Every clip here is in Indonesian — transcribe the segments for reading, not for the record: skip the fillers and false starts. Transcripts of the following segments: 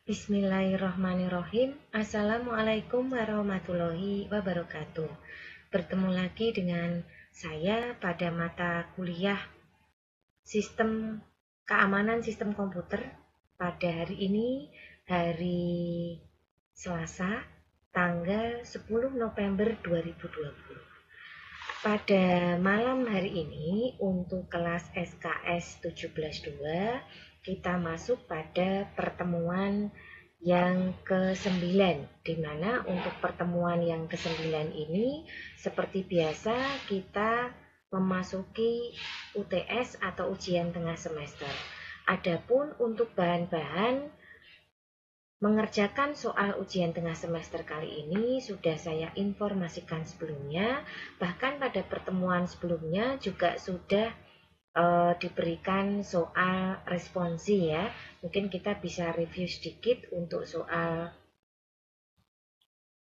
Bismillahirrahmanirrahim. Assalamualaikum warahmatullahi wabarakatuh. Bertemu lagi dengan saya pada mata kuliah Sistem Keamanan Sistem Komputer pada hari ini, hari Selasa, tanggal 10 November 2020. Pada malam hari ini untuk kelas SKS 17.2 kita masuk pada pertemuan yang ke-9, di mana untuk pertemuan yang ke-9 ini seperti biasa kita memasuki UTS atau ujian tengah semester. Adapun untuk bahan-bahan mengerjakan soal ujian tengah semester kali ini sudah saya informasikan sebelumnya, bahkan pada pertemuan sebelumnya juga sudah diberikan soal responsi ya. Mungkin kita bisa review sedikit untuk soal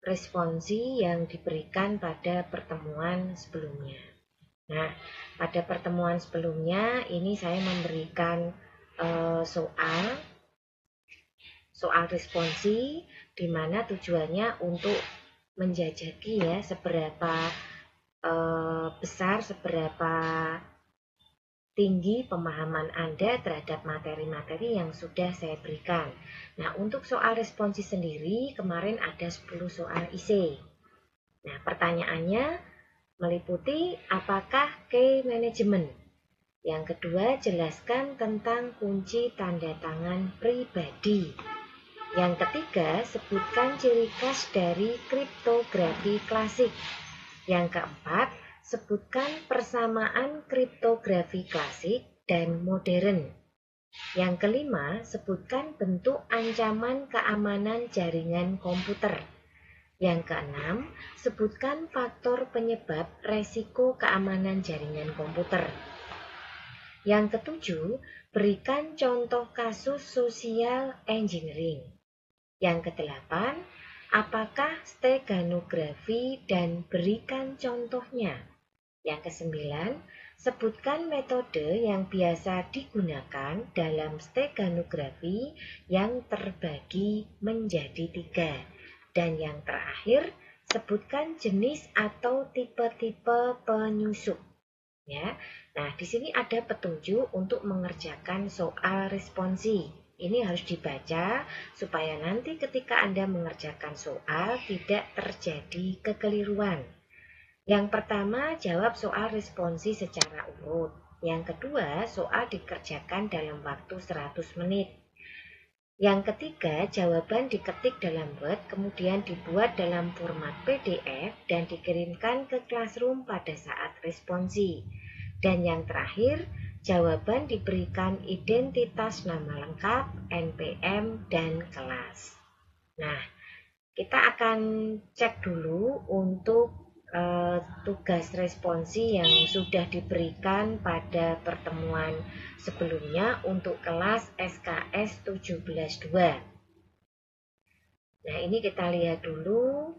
responsi yang diberikan pada pertemuan sebelumnya. Nah, pada pertemuan sebelumnya ini saya memberikan soal responsi, di mana tujuannya untuk menjajaki ya seberapa besar, seberapa tinggi pemahaman Anda terhadap materi-materi yang sudah saya berikan. Nah, untuk soal responsi sendiri kemarin ada 10 soal isi. Nah, pertanyaannya meliputi apakah key management. Yang kedua, jelaskan tentang kunci tanda tangan pribadi. Yang ketiga, sebutkan ciri khas dari kriptografi klasik. Yang keempat, sebutkan persamaan kriptografi klasik dan modern. Yang kelima, sebutkan bentuk ancaman keamanan jaringan komputer. Yang keenam, sebutkan faktor penyebab resiko keamanan jaringan komputer. Yang ketujuh, berikan contoh kasus social engineering. Yang kedelapan, apakah steganografi dan berikan contohnya. Yang kesembilan, sebutkan metode yang biasa digunakan dalam steganografi yang terbagi menjadi 3. Dan yang terakhir, sebutkan jenis atau tipe-tipe penyusup. Ya. Nah, di sini ada petunjuk untuk mengerjakan soal responsi. Ini harus dibaca supaya nanti ketika Anda mengerjakan soal tidak terjadi kekeliruan. Yang pertama, jawab soal responsi secara urut. Yang kedua, soal dikerjakan dalam waktu 100 menit. Yang ketiga, jawaban diketik dalam Word, kemudian dibuat dalam format PDF dan dikirimkan ke Classroom pada saat responsi. Dan yang terakhir, jawaban diberikan identitas nama lengkap, NPM, dan kelas. Nah, kita akan cek dulu untuk tugas responsi yang sudah diberikan pada pertemuan sebelumnya untuk kelas SKS 17.2. Nah, ini kita lihat dulu.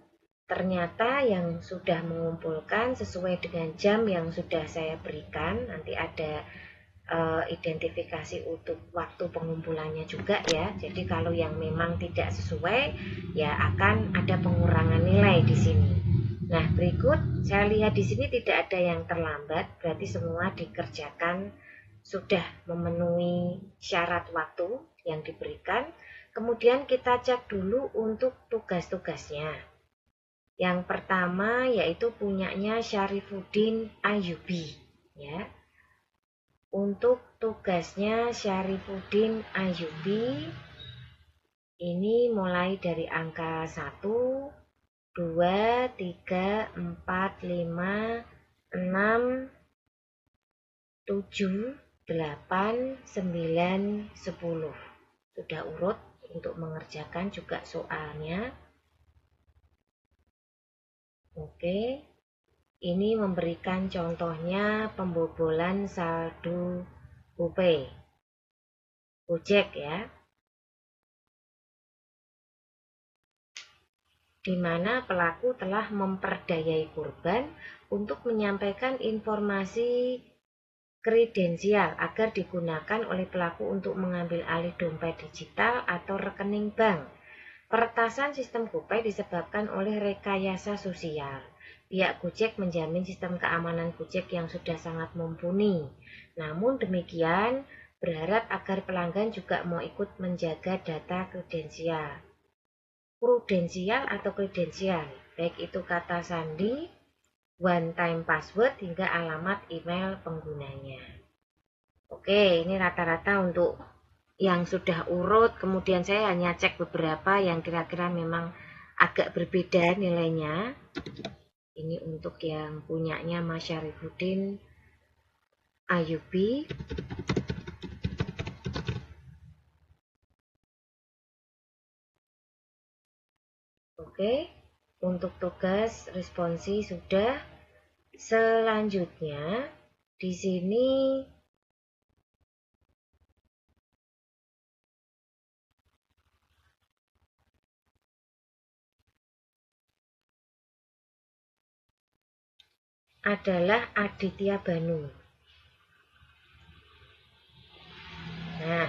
Ternyata yang sudah mengumpulkan sesuai dengan jam yang sudah saya berikan, nanti ada identifikasi untuk waktu pengumpulannya juga ya. Jadi kalau yang memang tidak sesuai, ya akan ada pengurangan nilai di sini. Nah, berikut saya lihat di sini tidak ada yang terlambat, berarti semua dikerjakan sudah memenuhi syarat waktu yang diberikan. Kemudian kita cek dulu untuk tugas-tugasnya. Yang pertama yaitu punyanya Syarifuddin Ayyubi ya. Untuk tugasnya Syarifuddin Ayyubi ini mulai dari angka 1, 2, 3, 4, 5, 6, 7, 8, 9, 10. Sudah urut untuk mengerjakan juga soalnya. Oke. Ini memberikan contohnya pembobolan saldo Gojek ya. Di mana pelaku telah memperdayai korban untuk menyampaikan informasi kredensial agar digunakan oleh pelaku untuk mengambil alih dompet digital atau rekening bank. Peretasan sistem GoPay disebabkan oleh rekayasa sosial. Pihak Gojek menjamin sistem keamanan Gojek yang sudah sangat mumpuni. Namun demikian, berharap agar pelanggan juga mau ikut menjaga data kredensial. Prudensial atau kredensial, baik itu kata sandi, one time password, hingga alamat email penggunanya. Oke, ini rata-rata untuk yang sudah urut, kemudian saya hanya cek beberapa yang kira-kira memang agak berbeda nilainya. Ini untuk yang punyanya Mas Syarifuddin Ayubi. Oke, untuk tugas responsi sudah. Selanjutnya di sini adalah Aditya Banu. Nah,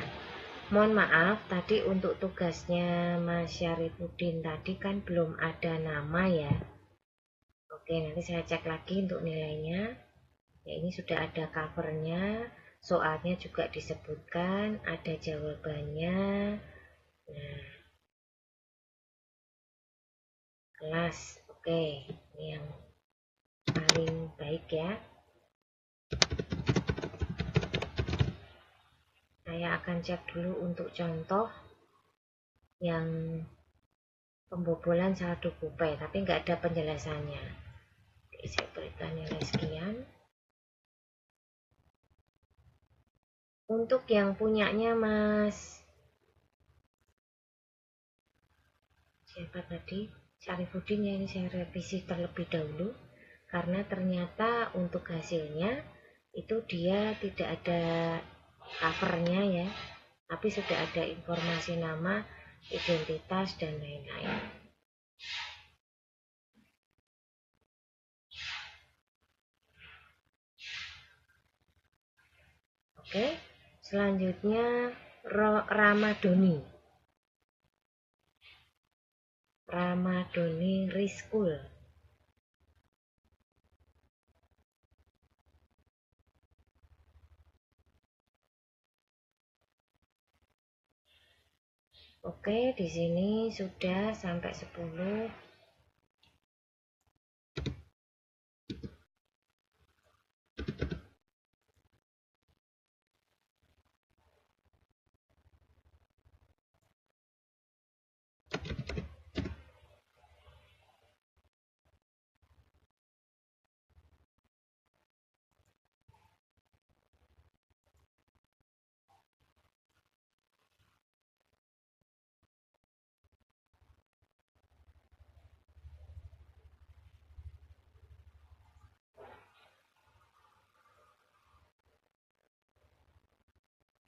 mohon maaf tadi untuk tugasnya Mas Syarifuddin tadi kan belum ada nama ya. Oke, nanti saya cek lagi untuk nilainya. Ya, ini sudah ada covernya, soalnya juga disebutkan, ada jawabannya. Nah, kelas, oke, ini yang paling baik ya. Saya akan cek dulu untuk contoh yang pembobolan saldo GoPay, tapi nggak ada penjelasannya. Oke, saya berikan nilai sekian. Untuk yang punyanya Mas siapa tadi? Syarifuddin ya, ini saya revisi terlebih dahulu karena ternyata untuk hasilnya itu dia tidak ada covernya ya, tapi sudah ada informasi nama, identitas, dan lain-lain. Oke, selanjutnya Ramadoni Rizkul. Oke, di sini sudah sampai 10.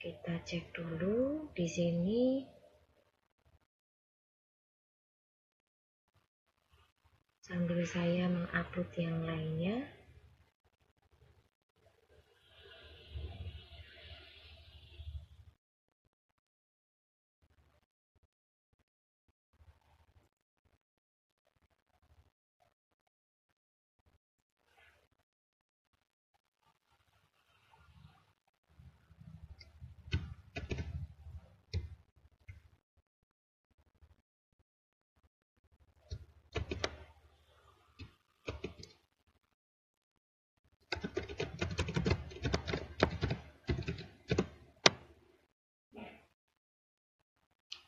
Kita cek dulu di sini. Sambil saya mengupload yang lainnya.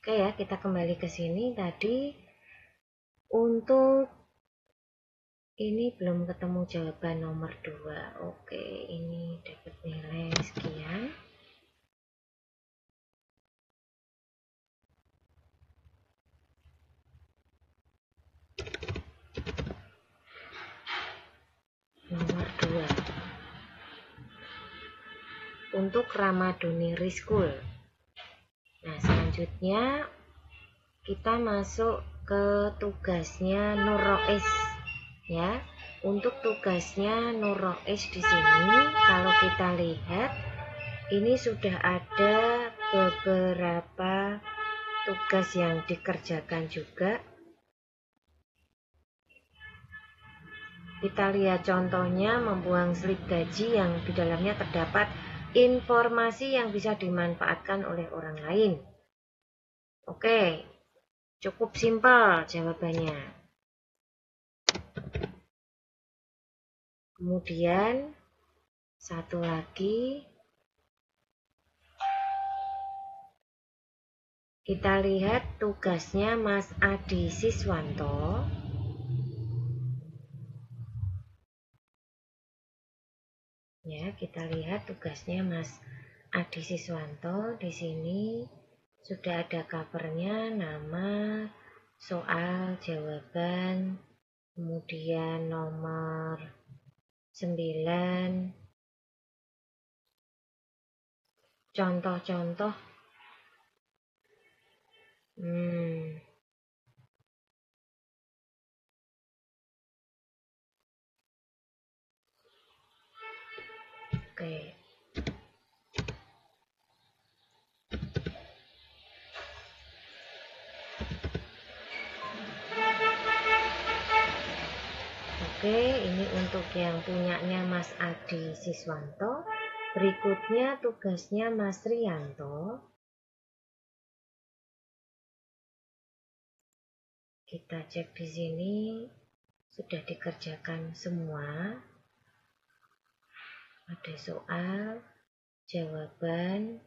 Oke ya, kita kembali ke sini tadi. Untuk ini belum ketemu jawaban nomor 2. Oke, ini dapat nilai sekian. Nomor 2. Untuk Ramadoni Rizkul. Nah, selanjutnya kita masuk ke tugasnya Nur Rois ya. untuk tugasnya Nurrois di sini, kalau kita lihat, ini sudah ada beberapa tugas yang dikerjakan juga. Kita lihat contohnya membuang slip gaji yang di dalamnya terdapat informasi yang bisa dimanfaatkan oleh orang lain. Oke, cukup simpel jawabannya. Kemudian satu lagi, kita lihat tugasnya Mas Adi Siswanto. Ya, kita lihat tugasnya Mas Adi Siswanto. Di sini sudah ada covernya, nama, soal, jawaban, kemudian nomor 9, contoh-contoh. Oke. Oke, ini untuk yang punyanya Mas Adi Siswanto. Berikutnya tugasnya Mas Rianto. Kita cek di sini sudah dikerjakan semua. Ada soal, jawaban.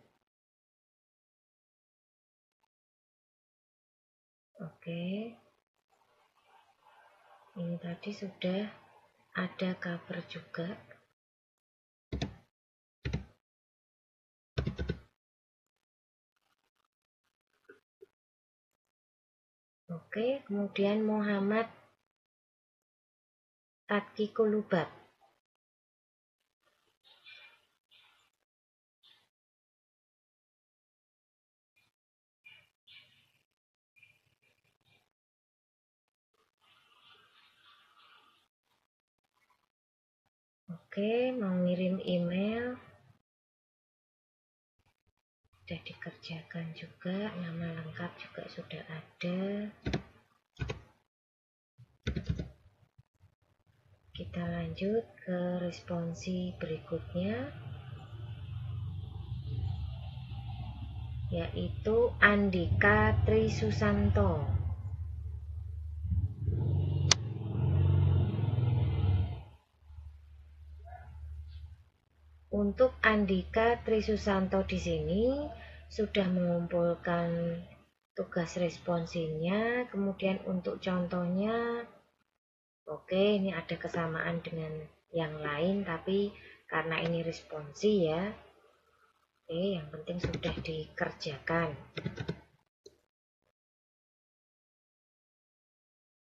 Oke. Ini tadi sudah ada cover juga. Oke, kemudian Muhammad Tatki Kulubat. Oke, mau ngirim email. Sudah dikerjakan juga, nama lengkap juga sudah ada. Kita lanjut ke responsi berikutnya, yaitu Andika Trisusanto. Untuk Andika Trisusanto di sini sudah mengumpulkan tugas responsinya, kemudian untuk contohnya, oke, ini ada kesamaan dengan yang lain, tapi karena ini responsi ya, oke, yang penting sudah dikerjakan.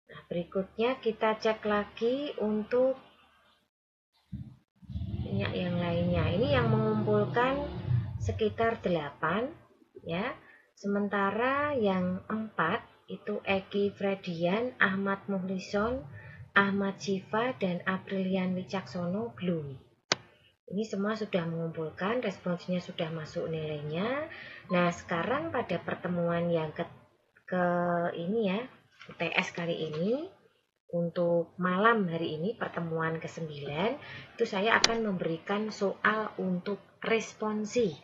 Nah, berikutnya kita cek lagi untuk yang lainnya. Ini yang mengumpulkan sekitar 8 ya. Sementara yang 4 itu Eki Fredian, Ahmad Muhlison, Ahmad Syifa, dan Aprilian Wicaksono belum. Ini semua sudah mengumpulkan, responsinya sudah masuk nilainya. Nah, sekarang pada pertemuan yang ke ini ya, UTS kali ini, untuk malam hari ini, pertemuan ke-9, itu saya akan memberikan soal untuk responsi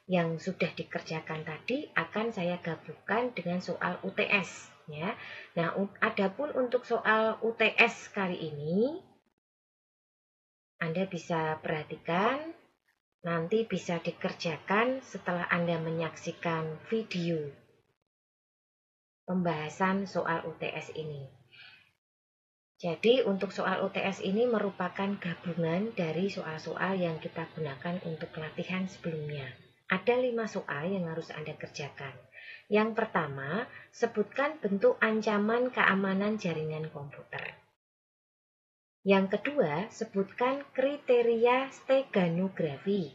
yang sudah dikerjakan tadi, akan saya gabungkan dengan soal UTS ya. Nah, adapun untuk soal UTS kali ini, Anda bisa perhatikan, nanti bisa dikerjakan setelah Anda menyaksikan video pembahasan soal UTS ini. Jadi untuk soal UTS ini merupakan gabungan dari soal-soal yang kita gunakan untuk pelatihan sebelumnya. Ada 5 soal yang harus Anda kerjakan. Yang pertama, sebutkan bentuk ancaman keamanan jaringan komputer. Yang kedua, sebutkan kriteria steganografi.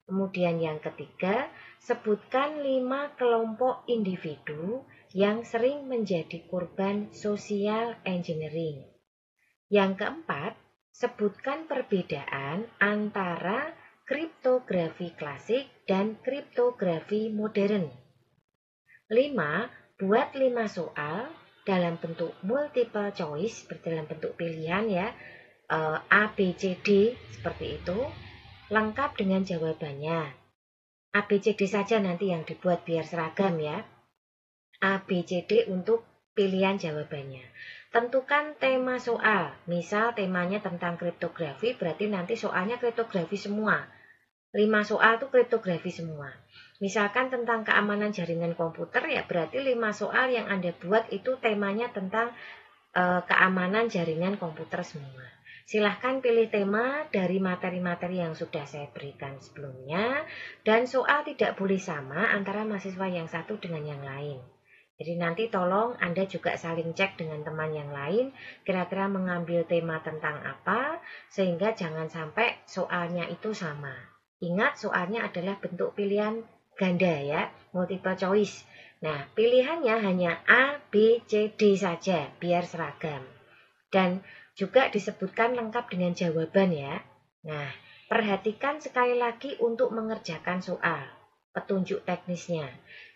Kemudian yang ketiga, sebutkan 5 kelompok individu yang sering menjadi korban social engineering. Yang keempat, sebutkan perbedaan antara kriptografi klasik dan kriptografi modern. 5. Buat 5 soal dalam bentuk multiple choice, dalam bentuk pilihan ya, A, B, C, D, seperti itu, lengkap dengan jawabannya. A, B, C, D saja nanti yang dibuat biar seragam ya. A, B, C, D untuk pilihan jawabannya. Tentukan tema soal, misal temanya tentang kriptografi, berarti nanti soalnya kriptografi semua. 5 soal itu kriptografi semua. Misalkan tentang keamanan jaringan komputer, ya berarti 5 soal yang Anda buat itu temanya tentang keamanan jaringan komputer semua. Silahkan pilih tema dari materi-materi yang sudah saya berikan sebelumnya, dan soal tidak boleh sama antara mahasiswa yang satu dengan yang lain. Jadi nanti tolong Anda juga saling cek dengan teman yang lain, kira-kira mengambil tema tentang apa, sehingga jangan sampai soalnya itu sama. Ingat, soalnya adalah bentuk pilihan ganda ya, multiple choice. Nah, pilihannya hanya A, B, C, D saja, biar seragam. Dan juga disebutkan lengkap dengan jawaban ya. Nah, perhatikan sekali lagi untuk mengerjakan soal, petunjuk teknisnya.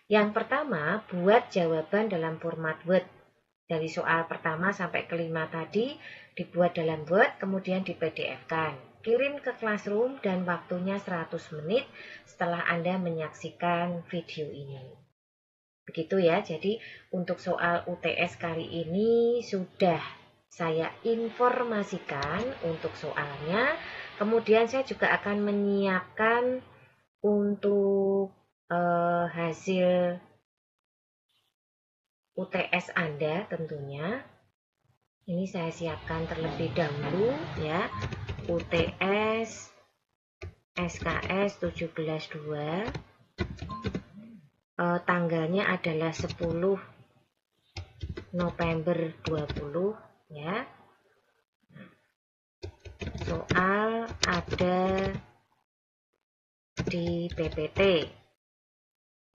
Yang pertama, buat jawaban dalam format Word. Dari soal pertama sampai kelima tadi dibuat dalam Word, kemudian di PDF-kan. Kirim ke Classroom dan waktunya 100 menit setelah Anda menyaksikan video ini. Begitu ya, jadi untuk soal UTS kali ini sudah saya informasikan untuk soalnya. Kemudian saya juga akan menyiapkan untuk hasil UTS Anda tentunya. Ini saya siapkan terlebih dahulu ya. UTS SKS 17.2. Tanggalnya adalah 10 November 20 ya. Soal ada di PPT.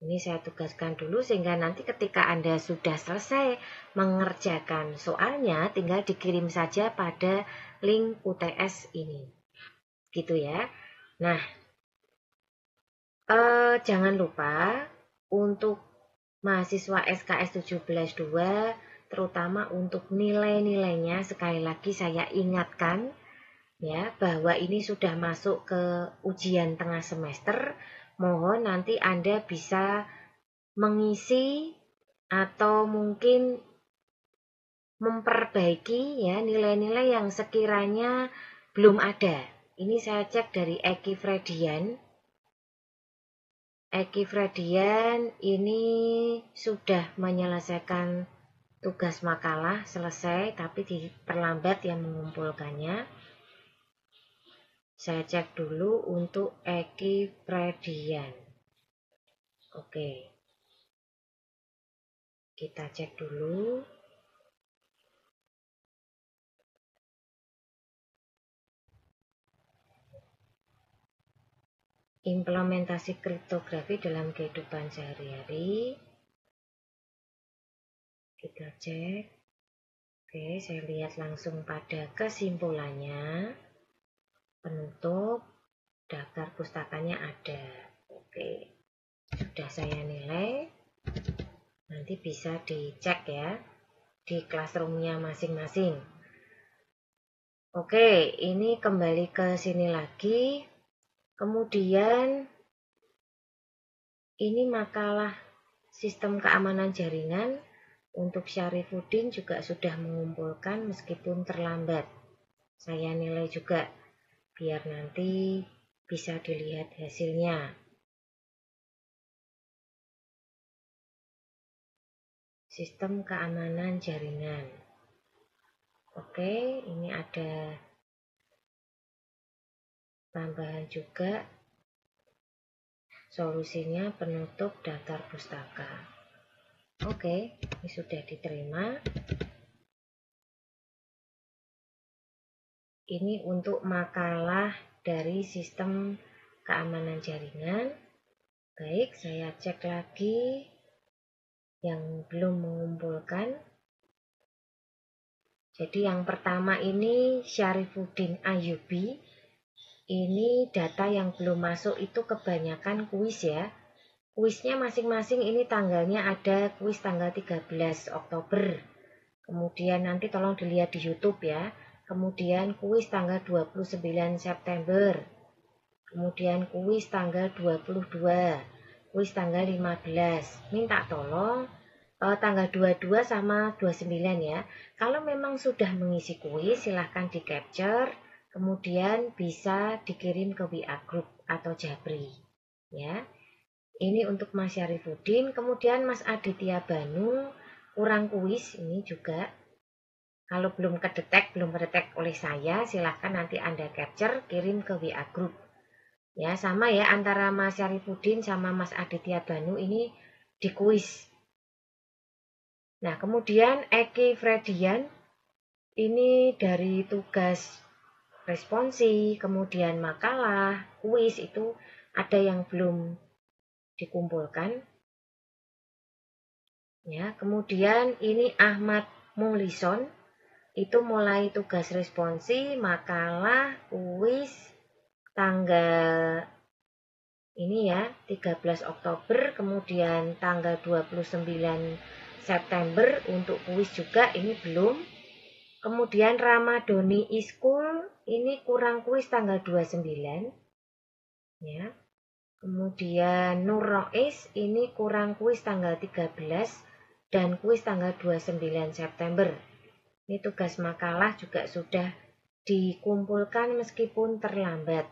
Ini saya tugaskan dulu sehingga nanti ketika Anda sudah selesai mengerjakan soalnya, tinggal dikirim saja pada link UTS ini. Gitu ya. Nah, jangan lupa untuk mahasiswa SKS 17.2, terutama untuk nilai-nilainya, sekali lagi saya ingatkan ya bahwa ini sudah masuk ke ujian tengah semester. Mohon nanti Anda bisa mengisi atau mungkin memperbaiki ya nilai-nilai yang sekiranya belum ada. Ini saya cek dari Eki Fredian. Eki Fredian ini sudah menyelesaikan tugas makalah selesai, tapi terlambat yang mengumpulkannya. Saya cek dulu untuk Eki Fredian. Oke. Kita cek dulu. Implementasi kriptografi dalam kehidupan sehari-hari. Kita cek. Oke, saya lihat langsung pada kesimpulannya. Penutup, daftar pustakanya ada. Oke, sudah saya nilai. Nanti bisa dicek ya di classroom-nya masing-masing. Oke, ini kembali ke sini lagi. Kemudian ini makalah sistem keamanan jaringan untuk Syarifuddin juga sudah mengumpulkan meskipun terlambat. Saya nilai juga biar nanti bisa dilihat hasilnya. Sistem keamanan jaringan. Oke, ini ada tambahan juga. Solusinya penutup daftar pustaka. Oke, ini sudah diterima. Ini untuk makalah dari sistem keamanan jaringan. Baik, saya cek lagi yang belum mengumpulkan. Jadi yang pertama ini Syarifuddin Ayyubi. Ini data yang belum masuk itu kebanyakan kuis ya. Kuisnya masing-masing ini tanggalnya ada kuis tanggal 13 Oktober. Kemudian nanti tolong dilihat di YouTube ya. Kemudian kuis tanggal 29 September. Kemudian kuis tanggal 22. Kuis tanggal 15. Minta tolong tanggal 22 sama 29 ya. Kalau memang sudah mengisi kuis, silahkan di capture, kemudian bisa dikirim ke WA Group atau Jabri. Ya, ini untuk Mas Syarifuddin. Kemudian Mas Aditya Banu, kurang kuis ini juga. Kalau belum kedetek oleh saya, silahkan nanti Anda capture, kirim ke WA Group. Ya, sama ya antara Mas Syarifuddin sama Mas Aditya Banu ini di kuis. Nah, kemudian Eki Fredian ini dari tugas responsi, kemudian makalah, kuis itu ada yang belum dikumpulkan. Ya, kemudian ini Ahmad Mulison itu mulai tugas responsi, makalah, kuis tanggal ini ya 13 Oktober, kemudian tanggal 29 September untuk kuis juga ini belum. Kemudian Ramadhani Iskul ini kurang kuis tanggal 29 ya. Kemudian Nur Rois ini kurang kuis tanggal 13 dan kuis tanggal 29 September. Ini tugas makalah juga sudah dikumpulkan meskipun terlambat.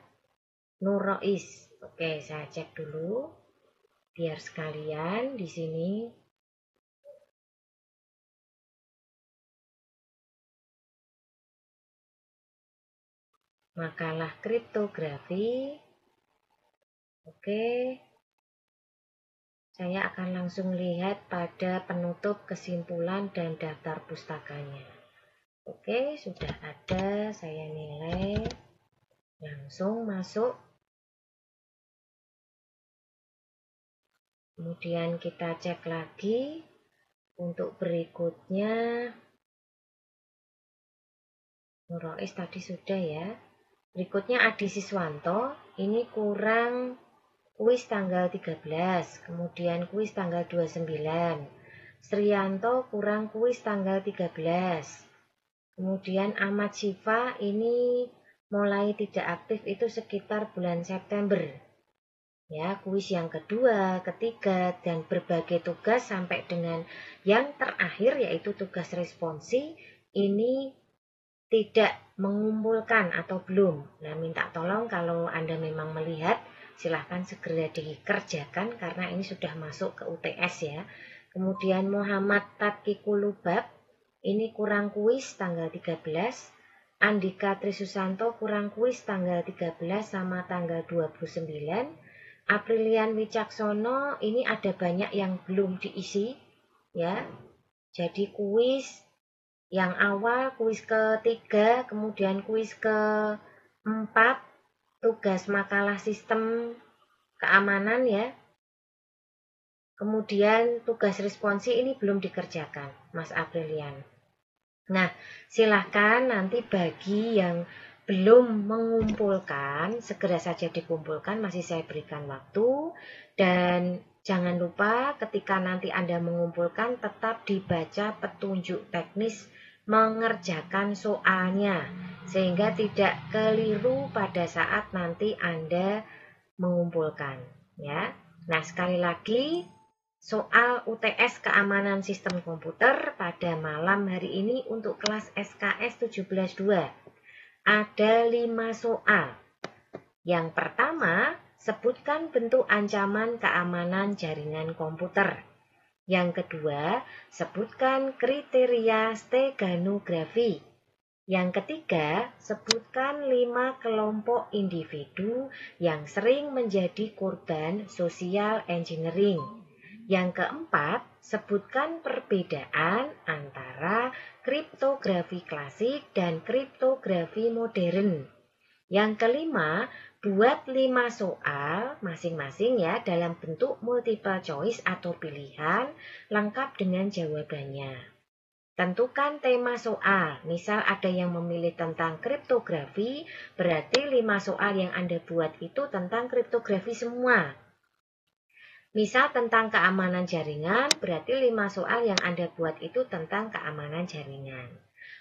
Nur Rois. Oke, saya cek dulu biar sekalian di sini. Makalah kriptografi. Oke. Saya akan langsung lihat pada penutup, kesimpulan, dan daftar pustakanya. Oke, sudah ada. Saya nilai. Langsung masuk. Kemudian kita cek lagi. Untuk berikutnya. Nurois tadi sudah ya. Berikutnya Adi Siswanto. Ini kurang kuis tanggal 13, kemudian kuis tanggal 29. Srianto kurang kuis tanggal 13. Kemudian Ahmad Syifa ini mulai tidak aktif itu sekitar bulan September. Ya, kuis yang kedua, ketiga, dan berbagai tugas sampai dengan yang terakhir yaitu tugas responsi ini tidak mengumpulkan atau belum. Nah, minta tolong kalau Anda memang melihat, silahkan segera dikerjakan karena ini sudah masuk ke UTS ya. Kemudian Muhammad Tatkikulubab, ini kurang kuis tanggal 13. Andika Trisusanto kurang kuis tanggal 13 sama tanggal 29. Aprilian Wicaksono, ini ada banyak yang belum diisi ya. Jadi kuis yang awal, kuis ketiga, kemudian kuis keempat, tugas makalah sistem keamanan ya. Kemudian tugas responsi ini belum dikerjakan, Mas Aprilian. Nah, silahkan nanti bagi yang belum mengumpulkan, segera saja dikumpulkan, masih saya berikan waktu. Dan jangan lupa ketika nanti Anda mengumpulkan, tetap dibaca petunjuk teknis mengerjakan soalnya, sehingga tidak keliru pada saat nanti Anda mengumpulkan. Ya. Nah, sekali lagi, soal UTS Keamanan Sistem Komputer pada malam hari ini untuk kelas SKS 17.2. Ada 5 soal. Yang pertama, sebutkan bentuk ancaman keamanan jaringan komputer. Yang kedua, sebutkan kriteria steganografi. Yang ketiga, sebutkan 5 kelompok individu yang sering menjadi korban social engineering. Yang keempat, sebutkan perbedaan antara kriptografi klasik dan kriptografi modern. Yang kelima, buat 5 soal masing-masing ya dalam bentuk multiple choice atau pilihan lengkap dengan jawabannya. Tentukan tema soal. Misal ada yang memilih tentang kriptografi, berarti 5 soal yang Anda buat itu tentang kriptografi semua. Misal tentang keamanan jaringan, berarti 5 soal yang Anda buat itu tentang keamanan jaringan.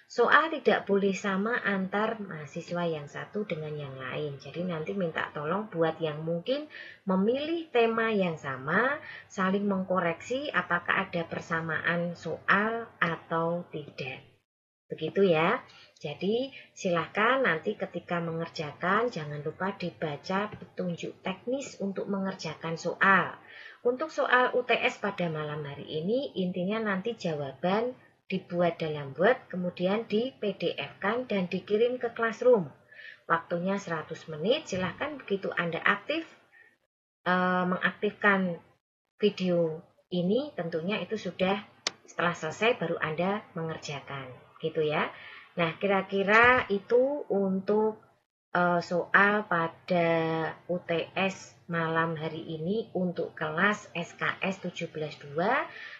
Soal tidak boleh sama antar mahasiswa yang satu dengan yang lain. Jadi nanti minta tolong buat yang mungkin memilih tema yang sama, saling mengkoreksi apakah ada persamaan soal atau tidak. Begitu ya. Jadi silahkan nanti ketika mengerjakan jangan lupa dibaca petunjuk teknis untuk mengerjakan soal. Untuk soal UTS pada malam hari ini intinya nanti jawaban dibuat dalam Word, kemudian di PDF-kan dan dikirim ke Classroom. Waktunya 100 menit, silahkan begitu Anda mengaktifkan video ini, tentunya itu sudah setelah selesai baru Anda mengerjakan. Gitu ya. Nah, kira-kira itu untuk soal pada UTS malam hari ini untuk kelas SKS 17.2.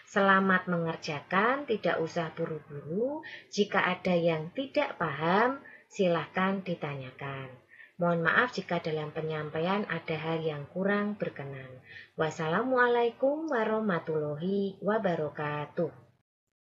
Selamat mengerjakan, tidak usah buru-buru. Jika ada yang tidak paham, silahkan ditanyakan. Mohon maaf jika dalam penyampaian ada hal yang kurang berkenan. Wassalamualaikum warahmatullahi wabarakatuh.